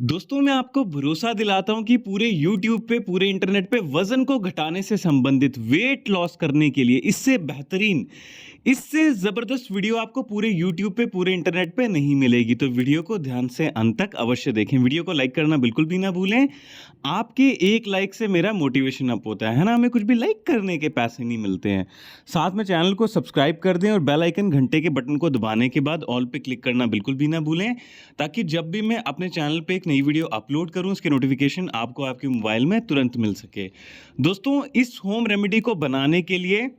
दोस्तों मैं आपको भरोसा दिलाता हूं कि पूरे YouTube पे पूरे इंटरनेट पे वजन को घटाने से संबंधित वेट लॉस करने के लिए इससे बेहतरीन इससे जबरदस्त वीडियो आपको पूरे YouTube पे पूरे इंटरनेट पे नहीं मिलेगी। तो वीडियो को ध्यान से अंत तक अवश्य देखें। वीडियो को लाइक करना बिल्कुल भी ना भूलें। आपके एक लाइक से मेरा मोटिवेशन अप होता है ना। हमें कुछ भी लाइक करने के पैसे नहीं मिलते हैं। साथ में चैनल को सब्सक्राइब कर दें और बेल आइकन घंटे के बटन को दबाने के बाद ऑल पे क्लिक करना बिल्कुल भी ना भूलें, ताकि जब भी मैं अपने चैनल पे एक नई वीडियो अपलोड करूं उसके नोटिफिकेशन आपको आपके मोबाइल में तुरंत मिल सके। दोस्तों इस होम रेमेडी को बनाने के लिए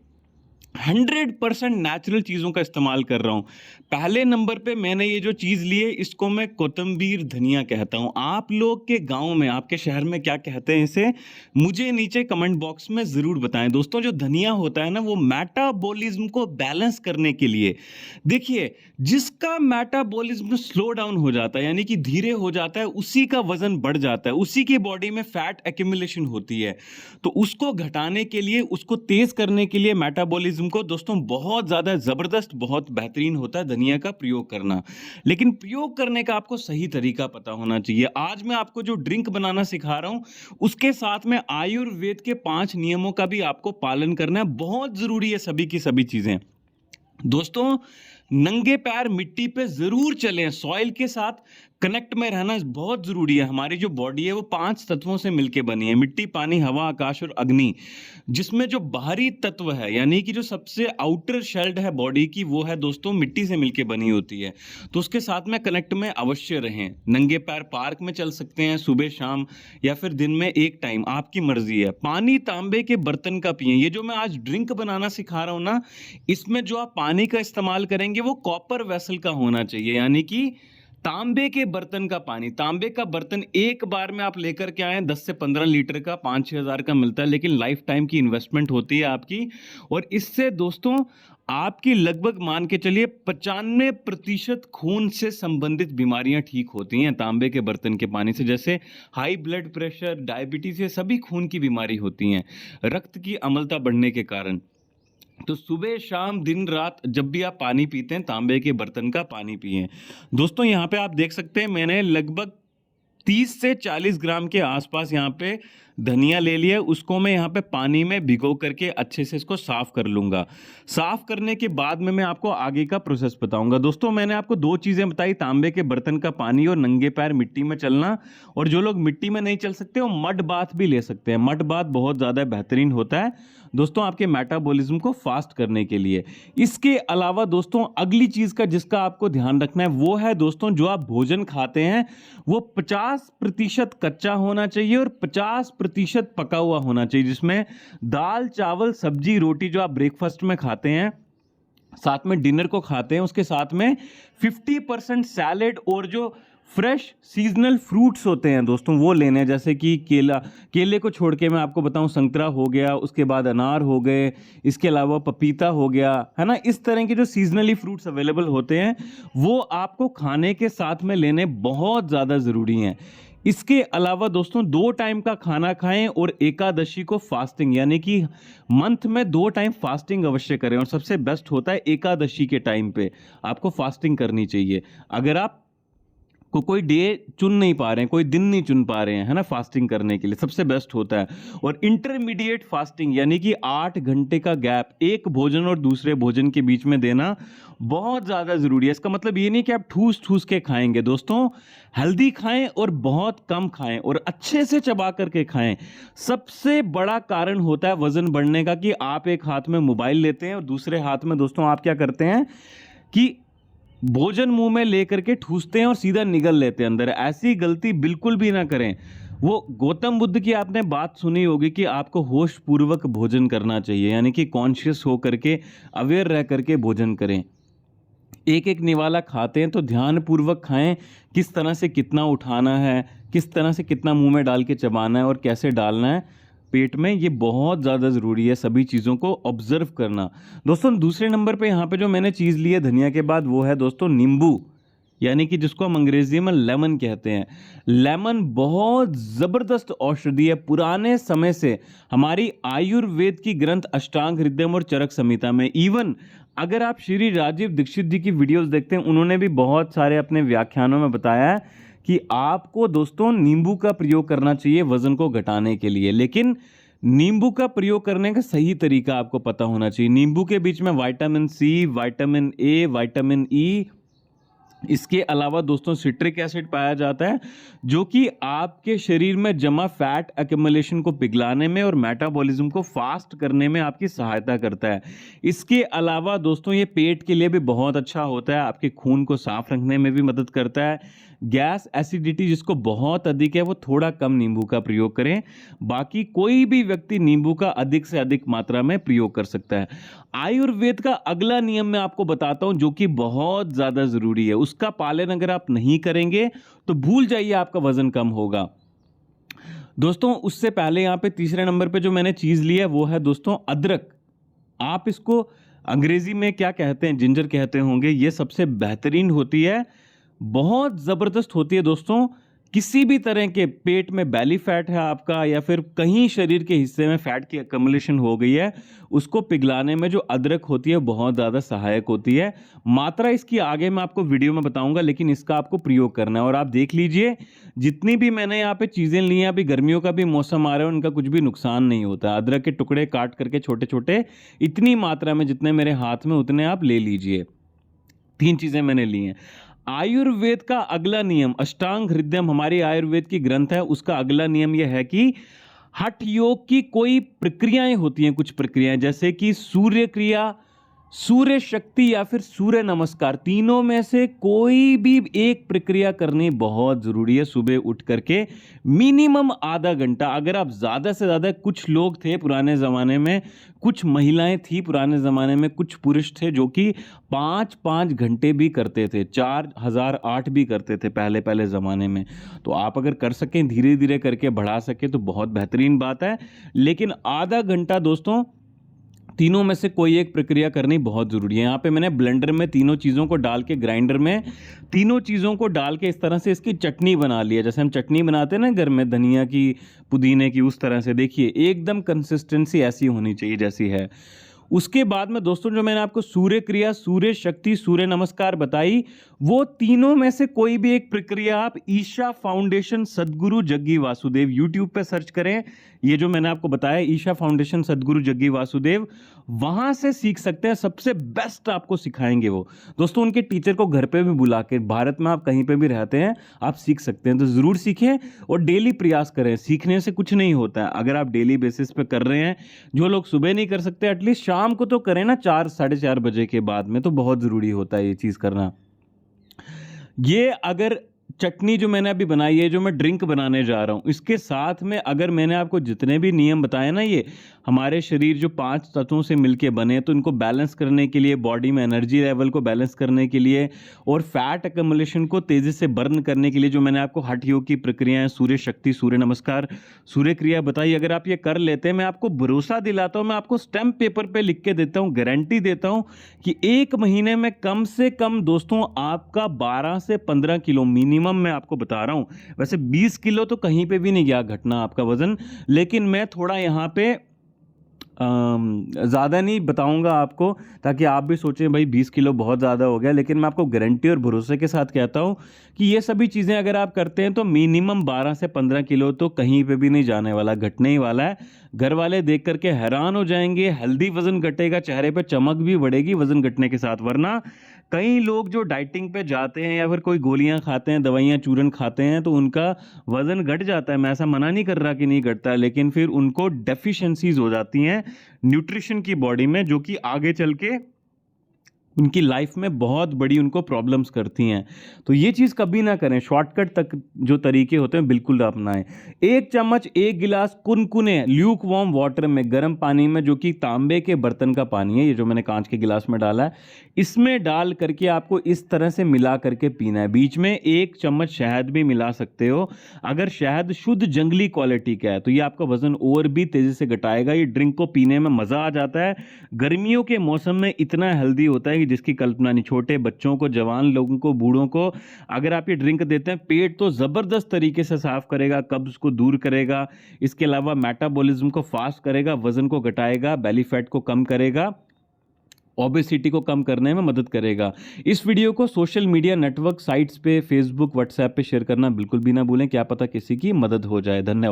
100% नेचुरल चीज़ों का इस्तेमाल कर रहा हूँ। पहले नंबर पे मैंने ये जो चीज़ ली है इसको मैं कोतंबीर धनिया कहता हूँ। आप लोग के गांव में आपके शहर में क्या कहते हैं इसे, मुझे नीचे कमेंट बॉक्स में ज़रूर बताएं। दोस्तों जो धनिया होता है ना, वो मेटाबॉलिज्म को बैलेंस करने के लिए, देखिए जिसका मेटाबॉलिज्म स्लो डाउन हो जाता है यानी कि धीरे हो जाता है, उसी का वजन बढ़ जाता है, उसी की बॉडी में फैट एक्यूमुलेशन होती है। तो उसको घटाने के लिए, उसको तेज करने के लिए मेटाबॉलिज्म को दोस्तों बहुत ज्यादा जबरदस्त बहुत बेहतरीन होता है धनिया का प्रयोग करना। लेकिन प्रयोग करने का आपको सही तरीका पता होना चाहिए। आज मैं आपको जो ड्रिंक बनाना सिखा रहा हूं उसके साथ में आयुर्वेद के 5 नियमों का भी आपको पालन करना है। बहुत जरूरी है सभी की सभी चीजें। दोस्तों नंगे पैर मिट्टी पे जरूर चलें। सॉइल के साथ कनेक्ट में रहना बहुत जरूरी है। हमारी जो बॉडी है वो 5 तत्वों से मिलकर बनी है, मिट्टी, पानी, हवा, आकाश और अग्नि। जिसमें जो बाहरी तत्व है यानी कि जो सबसे आउटर शेल्ड है बॉडी की, वो है दोस्तों मिट्टी से मिलकर बनी होती है। तो उसके साथ में कनेक्ट में अवश्य रहें। नंगे पैर पार्क में चल सकते हैं सुबह शाम या फिर दिन में एक टाइम, आपकी मर्जी है। पानी तांबे के बर्तन का पिएं। ये जो मैं आज ड्रिंक बनाना सिखा रहा हूं ना, इसमें जो आप पानी का इस्तेमाल करेंगे वो कॉपर वेसल का होना चाहिए, यानी कि तांबे के बर्तन का पानी। तांबे का बर्तन एक बार में आप लेकर के आए 10 से 15 लीटर का 5-6 हज़ार का मिलता है, लेकिन लाइफ टाइम की इन्वेस्टमेंट होती है आपकी। और इससे दोस्तों आपकी लगभग मान के चलिए 95% खून से संबंधित बीमारियां ठीक होती हैं तांबे के बर्तन के पानी से। जैसे हाई ब्लड प्रेशर, डायबिटीज, ये सभी खून की बीमारी होती हैं रक्त की अम्लता बढ़ने के कारण। तो सुबह शाम दिन रात जब भी आप पानी पीते हैं तांबे के बर्तन का पानी पिएं। दोस्तों यहाँ पे आप देख सकते हैं मैंने लगभग 30 से 40 ग्राम के आसपास यहाँ पे धनिया ले लिया। उसको मैं यहाँ पे पानी में भिगो करके अच्छे से इसको साफ कर लूँगा। साफ करने के बाद में मैं आपको आगे का प्रोसेस बताऊँगा। दोस्तों मैंने आपको 2 चीज़ें बताई, तांबे के बर्तन का पानी और नंगे पैर मिट्टी में चलना। और जो लोग मिट्टी में नहीं चल सकते वो मड बाथ भी ले सकते हैं। मड बाथ बहुत ज़्यादा बेहतरीन होता है दोस्तों आपके मेटाबॉलिज्म को फास्ट करने के लिए। इसके अलावा दोस्तों अगली चीज़ का जिसका आपको ध्यान रखना है वो है दोस्तों, जो आप भोजन खाते हैं वो 50% कच्चा होना चाहिए और 50% पका हुआ होना चाहिए। जिसमें दाल, चावल, सब्जी, रोटी जो आप ब्रेकफास्ट में खाते हैं, साथ में डिनर को खाते हैं, उसके साथ में 50% सैलेड और जो फ्रेश सीजनल फ्रूट्स होते हैं दोस्तों वो लेने हैं। जैसे कि केले को छोड़ के मैं आपको बताऊं, संतरा हो गया, उसके बाद अनार हो गए, इसके अलावा पपीता हो गया, है ना। इस तरह के जो सीजनली फ्रूट्स अवेलेबल होते हैं वो आपको खाने के साथ में लेने बहुत ज़्यादा ज़रूरी हैं। इसके अलावा दोस्तों 2 टाइम का खाना खाएं और एकादशी को फास्टिंग, यानी कि मंथ में 2 टाइम फास्टिंग अवश्य करें। और सबसे बेस्ट होता है एकादशी के टाइम पे आपको फास्टिंग करनी चाहिए। अगर आप को कोई डे चुन नहीं पा रहे हैं, कोई दिन नहीं चुन पा रहे हैं, है ना, फास्टिंग करने के लिए सबसे बेस्ट होता है। और इंटरमीडिएट फास्टिंग यानी कि 8 घंटे का गैप एक भोजन और दूसरे भोजन के बीच में देना बहुत ज़्यादा ज़रूरी है। इसका मतलब ये नहीं कि आप ठूस ठूस के खाएंगे। दोस्तों हेल्दी खाएं और बहुत कम खाएं और अच्छे से चबा करके खाएं। सबसे बड़ा कारण होता है वजन बढ़ने का कि आप एक हाथ में मोबाइल लेते हैं और दूसरे हाथ में दोस्तों आप क्या करते हैं कि भोजन मुंह में लेकर के ठूसते हैं और सीधा निगल लेते हैं अंदर। ऐसी गलती बिल्कुल भी ना करें। वो गौतम बुद्ध की आपने बात सुनी होगी कि आपको होश पूर्वक भोजन करना चाहिए, यानी कि कॉन्शियस हो करके, अवेयर रह करके भोजन करें। एक एक निवाला खाते हैं तो ध्यान पूर्वक खाएं। किस तरह से कितना उठाना है, किस तरह से कितना मुंह में डाल के चबाना है और कैसे डालना है पेट में, ये बहुत ज़्यादा ज़रूरी है सभी चीज़ों को ऑब्जर्व करना। दोस्तों दूसरे नंबर पे यहाँ पे जो मैंने चीज़ ली है धनिया के बाद वो है दोस्तों नींबू, यानी कि जिसको हम अंग्रेजी में लेमन कहते हैं। लेमन बहुत ज़बरदस्त औषधि है। पुराने समय से हमारी आयुर्वेद की ग्रंथ अष्टांग हृदयम और चरक संहिता में, इवन अगर आप श्री राजीव दीक्षित जी की वीडियोस देखते हैं, उन्होंने भी बहुत सारे अपने व्याख्यानों में बताया है कि आपको दोस्तों नींबू का प्रयोग करना चाहिए वजन को घटाने के लिए, लेकिन नींबू का प्रयोग करने का सही तरीका आपको पता होना चाहिए। नींबू के बीच में vitamin C, vitamin A, vitamin E, इसके अलावा दोस्तों सिट्रिक एसिड पाया जाता है, जो कि आपके शरीर में जमा फैट एक्युमुलेशन को पिघलाने में और मेटाबॉलिज्म को फास्ट करने में आपकी सहायता करता है। इसके अलावा दोस्तों ये पेट के लिए भी बहुत अच्छा होता है, आपके खून को साफ रखने में भी मदद करता है। गैस एसिडिटी जिसको बहुत अधिक है वो थोड़ा कम नींबू का प्रयोग करें, बाकी कोई भी व्यक्ति नींबू का अधिक से अधिक मात्रा में प्रयोग कर सकता है। आयुर्वेद का अगला नियम मैं आपको बताता हूं जो कि बहुत ज्यादा जरूरी है, उसका पालन अगर आप नहीं करेंगे तो भूल जाइए आपका वजन कम होगा। दोस्तों उससे पहले यहां पे तीसरे नंबर पे जो मैंने चीज ली है वो है दोस्तों अदरक। आप इसको अंग्रेजी में क्या कहते हैं, जिंजर कहते होंगे। ये सबसे बेहतरीन होती है, बहुत जबरदस्त होती है दोस्तों। किसी भी तरह के पेट में बैली फैट है आपका या फिर कहीं शरीर के हिस्से में फैट की अकमुलेशन हो गई है, उसको पिघलाने में जो अदरक होती है बहुत ज़्यादा सहायक होती है। मात्रा इसकी आगे मैं आपको वीडियो में बताऊंगा, लेकिन इसका आपको प्रयोग करना है। और आप देख लीजिए जितनी भी मैंने यहाँ पे चीज़ें ली हैं, अभी गर्मियों का भी मौसम आ रहा है, उनका कुछ भी नुकसान नहीं होता। अदरक के टुकड़े काट करके छोटे छोटे इतनी मात्रा में जितने मेरे हाथ में उतने आप ले लीजिए। 3 चीज़ें मैंने ली हैं। आयुर्वेद का अगला नियम, अष्टांग हृदयम हमारी आयुर्वेद की ग्रंथ है, उसका अगला नियम यह है कि हठ योग की कोई प्रक्रियाएं होती हैं, कुछ प्रक्रियाएं जैसे कि सूर्य क्रिया, सूर्य शक्ति या फिर सूर्य नमस्कार, तीनों में से कोई भी एक प्रक्रिया करनी बहुत जरूरी है। सुबह उठ करके मिनिमम आधा घंटा, अगर आप ज्यादा से ज्यादा, कुछ लोग थे पुराने जमाने में, कुछ महिलाएं थी पुराने जमाने में, कुछ पुरुष थे जो कि 5-5 घंटे भी करते थे, 4008 भी करते थे पहले पहले जमाने में। तो आप अगर कर सकें, धीरे धीरे करके बढ़ा सके तो बहुत बेहतरीन बात है। लेकिन आधा घंटा दोस्तों तीनों में से कोई एक प्रक्रिया करनी बहुत जरूरी है। यहाँ पे मैंने ब्लेंडर में तीनों चीज़ों को डाल के, ग्राइंडर में तीनों चीज़ों को डाल के इस तरह से इसकी चटनी बना ली है। जैसे हम चटनी बनाते हैं ना घर में, धनिया की, पुदीने की, उस तरह से देखिए एकदम कंसिस्टेंसी ऐसी होनी चाहिए जैसी है। उसके बाद में दोस्तों जो मैंने आपको सूर्य क्रिया, सूर्य शक्ति, सूर्य नमस्कार बताई, वो तीनों में से कोई भी एक प्रक्रिया आप ईशा फाउंडेशन सदगुरु जग्गी वासुदेव यूट्यूब पे सर्च करें। ये जो मैंने आपको बताया ईशा फाउंडेशन सदगुरु जग्गी वासुदेव, वहां से सीख सकते हैं। सबसे बेस्ट आपको सिखाएंगे वो दोस्तों। उनके टीचर को घर पे भी बुला के, भारत में आप कहीं पे भी रहते हैं आप सीख सकते हैं, तो जरूर सीखें और डेली प्रयास करें। सीखने से कुछ नहीं होता है, अगर आप डेली बेसिस पे कर रहे हैं, जो लोग सुबह नहीं कर सकते एटलीस्ट शाम को तो करें ना, 4-4:30 बजे के बाद में, तो बहुत जरूरी होता है ये चीज करना। ये अगर चटनी जो मैंने अभी बनाई है, जो मैं ड्रिंक बनाने जा रहा हूं, इसके साथ में अगर मैंने आपको जितने भी नियम बताए ना, ये हमारे शरीर जो 5 तत्वों से मिलके बने, तो इनको बैलेंस करने के लिए, बॉडी में एनर्जी लेवल को बैलेंस करने के लिए और फैट एक्युमुलेशन को तेजी से बर्न करने के लिए, जो मैंने आपको हठ योग की प्रक्रियाएं, सूर्य शक्ति, सूर्य नमस्कार, सूर्य क्रिया बताई, अगर आप ये कर लेते हैं, मैं आपको भरोसा दिलाता हूं, मैं आपको स्टैम्प पेपर पे लिख के देता हूं, गारंटी देता हूं कि 1 महीने में कम से कम दोस्तों आपका 12 से 15 किलो मिनिमम, मैं आपको बता रहा हूं। वैसे 20 किलो तो कहीं पे भी नहीं गया घटना आपका वजन, लेकिन मैं थोड़ा यहाँ पे ज़्यादा नहीं बताऊंगा आपको, ताकि आप भी सोचें भाई 20 किलो बहुत ज़्यादा हो गया। लेकिन मैं आपको गारंटी और भरोसे के साथ कहता हूं कि ये सभी चीज़ें अगर आप करते हैं तो मिनिमम 12 से 15 किलो तो कहीं पे भी नहीं जाने वाला, घटने ही वाला है। घर वाले देख करके हैरान हो जाएंगे, हेल्दी वजन घटेगा, चेहरे पे चमक भी बढ़ेगी वजन घटने के साथ। वरना कई लोग जो डाइटिंग पे जाते हैं या फिर कोई गोलियां खाते हैं, दवाइयां, चूरन खाते हैं, तो उनका वजन घट जाता है। मैं ऐसा मना नहीं कर रहा कि नहीं घटता, लेकिन फिर उनको डेफिशिएंसीज हो जाती हैं न्यूट्रिशन की बॉडी में, जो कि आगे चल के उनकी लाइफ में बहुत बड़ी उनको प्रॉब्लम्स करती हैं। तो ये चीज़ कभी ना करें, शॉर्टकट तक जो तरीके होते हैं बिल्कुल ना अपनाएं। 1 चम्मच 1 गिलास कुनकुने ल्यूक वार्म वाटर में, गर्म पानी में, जो कि तांबे के बर्तन का पानी है, ये जो मैंने कांच के गिलास में डाला है, इसमें डाल करके आपको इस तरह से मिला करके पीना है। बीच में 1 चम्मच शहद भी मिला सकते हो। अगर शहद शुद्ध जंगली क्वालिटी का है तो ये आपका वजन और भी तेजी से घटाएगा। ये ड्रिंक को पीने में मजा आ जाता है। गर्मियों के मौसम में इतना हेल्दी होता है कि जिसकी कल्पना नहीं। छोटे बच्चों को, जवान लोगों को, बूढ़ों को अगर आप ये ड्रिंक देते हैं, पेट तो जबरदस्त तरीके से साफ करेगा, कब्ज को दूर करेगा, इसके अलावा मेटाबॉलिज्म को फास्ट करेगा, वजन को घटाएगा, बेली फैट को कम करेगा। ओबेसिटी को कम करने में मदद करेगा। इस वीडियो को सोशल मीडिया नेटवर्क साइट्स पे, फेसबुक, व्हाट्सएप पे शेयर करना बिल्कुल भी ना भूलें, क्या पता किसी की मदद हो जाए। धन्यवाद।